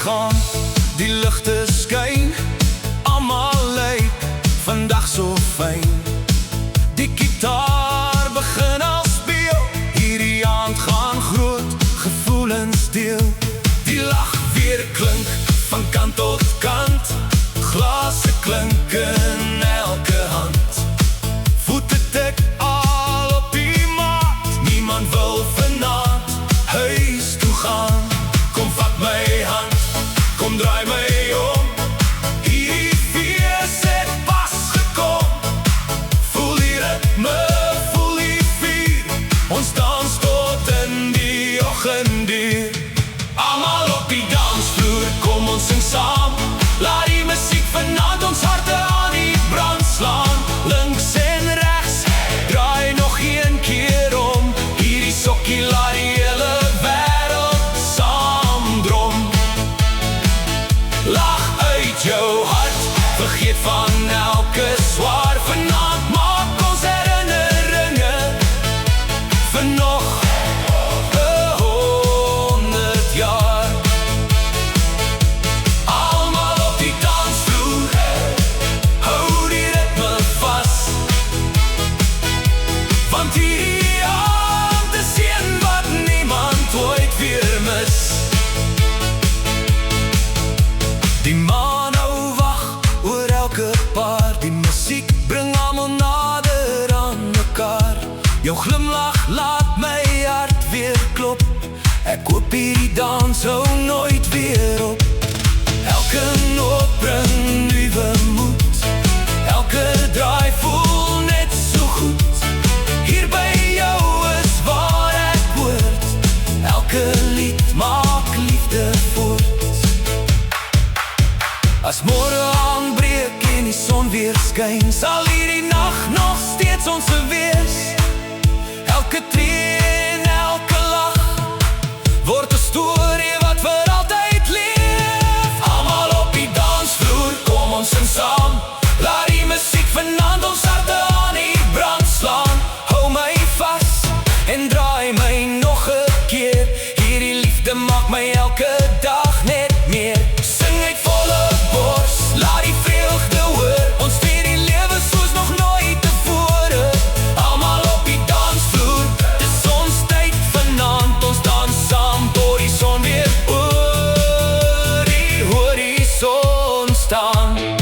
gaan, die ligte skyn, almal lyk vandag so fyn. Die gitaar begin al speel, hierdie aand gaan groot gevoelens deel. Die lag weer klink van kant tot kant, glase klink in elke hand. Voete tik al op die maat, niemand wil vanaand huis toe gaan. Kom vat my hand, kom draai my om, hierdie fees het pas gekom. Voel die ritme, voel die vuur, ons dans tot in die oggenduur. Almal op die dansvloer, kom ons sing saam, laat die musiek vanaand ons harte aan die brand slaan. Links en regs, draai nog een keer om, hierdie sokkie laat die hele wêreld saamdrom. Lach uit jou hart, vergeet van elke swaar. Vanaand maak ons herinneringe vir nog 100 jaar. Almal op die dansvloer, hou die ritme vas, want hierdie aand is een wat niemand ooit weer mis. Die maan hou wag oor elke paar, die musiek bring almal nader aan mekaar. Jou glimlach laat my hart weer klop, ek hoop hierdie dans hou nooit weer op. Elke noot bring nuwe moed, elke draai voel net so goed. Hier by jou is waar ek hoort, elke lied maak liefde voort. As môre aanbreek en die son weer skyn, sal hierdie nag nog steeds ons wees. Elke tree en elke lach word 'n storie wat vir altyd leef. Almal op die dansvloer, kom ons sing saam, laat die musiek vanaand ons harte aan die brand slaan. Hou my vas en draai my nog 'n keer, hierdie liefde maak my elke dag net meer. Sing uit volle bors, laat die vreugde hoor, ons vier die lewe soos nog nooit tevore. Almal op die dansvloer, dis ons tyd vanaand, ons dans saam tot die son weer oor die horison staan.